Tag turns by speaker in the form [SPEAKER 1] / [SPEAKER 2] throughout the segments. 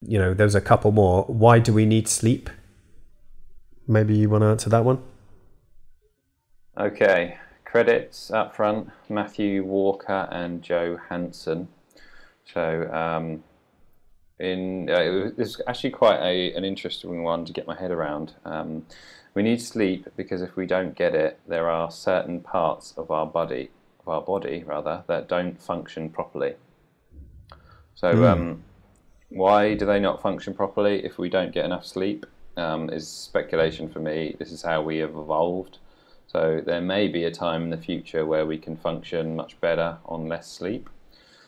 [SPEAKER 1] there's a couple more. Why do we need sleep? Maybe you want to answer that one?
[SPEAKER 2] Okay, credits up front, Matthew Walker and Joe Hansen. So it was actually quite an interesting one to get my head around. We need sleep because if we don't get it, there are certain parts of our body rather, that don't function properly. So why do they not function properly if we don't get enough sleep? Is speculation for me. This is how we have evolved. So there may be a time in the future where we can function much better on less sleep.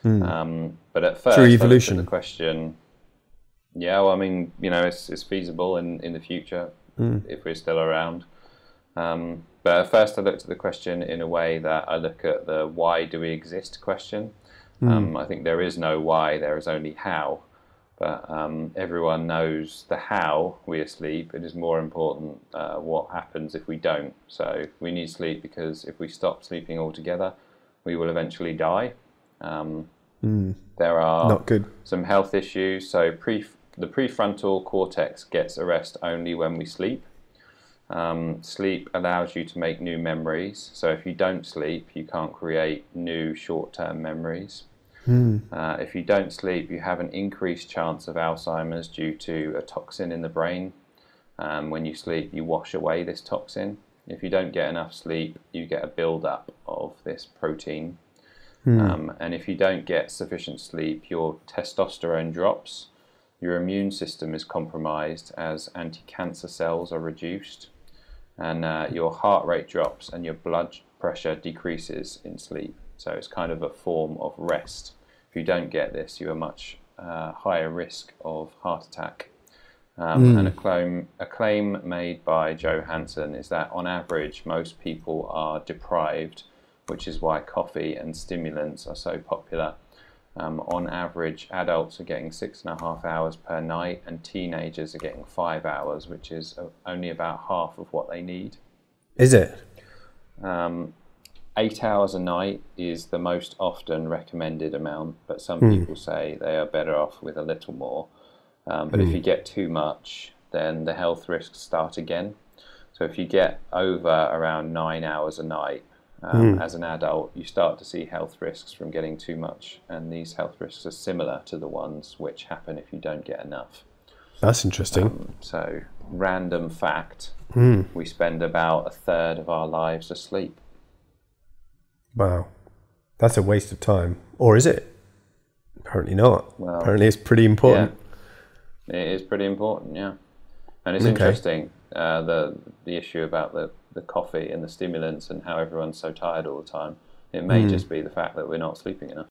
[SPEAKER 2] But at first,
[SPEAKER 1] through evolution,
[SPEAKER 2] the question, it's feasible in the future if we're still around. But at first, I looked at the question in a way that I look at the "why do we exist" question. I think there is no why; there is only how. But everyone knows the how we are asleep. It is more important what happens if we don't. So we need sleep because if we stop sleeping altogether, we will eventually die. There are
[SPEAKER 1] not good.
[SPEAKER 2] Some health issues. So the prefrontal cortex gets a rest only when we sleep. Sleep allows you to make new memories. So if you don't sleep, you can't create new short-term memories. If you don't sleep, you have an increased chance of Alzheimer's due to a toxin in the brain. When you sleep, you wash away this toxin. If you don't get enough sleep, you get a build-up of this protein. And if you don't get sufficient sleep, your testosterone drops, your immune system is compromised as anti-cancer cells are reduced, and your heart rate drops and your blood pressure decreases in sleep. So it's kind of a form of rest. If you don't get this, you are much higher risk of heart attack. And a claim made by Joe Hansen is that on average, most people are deprived, which is why coffee and stimulants are so popular. On average, adults are getting 6.5 hours per night, and teenagers are getting 5 hours, which is only about half of what they need.
[SPEAKER 1] Is it?
[SPEAKER 2] 8 hours a night is the most often recommended amount, but some people say they are better off with a little more. But if you get too much, then the health risks start again. So if you get over around 9 hours a night, as an adult, you start to see health risks from getting too much, and these health risks are similar to the ones which happen if you don't get enough.
[SPEAKER 1] That's interesting.
[SPEAKER 2] So, random fact, we spend about a third of our lives asleep.
[SPEAKER 1] Wow. That's a waste of time. Or is it? Apparently not. Well, apparently it's pretty important.
[SPEAKER 2] Yeah, it is pretty important, yeah. And it's interesting, the issue about the coffee and the stimulants and how everyone's so tired all the time. It may just be the fact that we're not sleeping enough.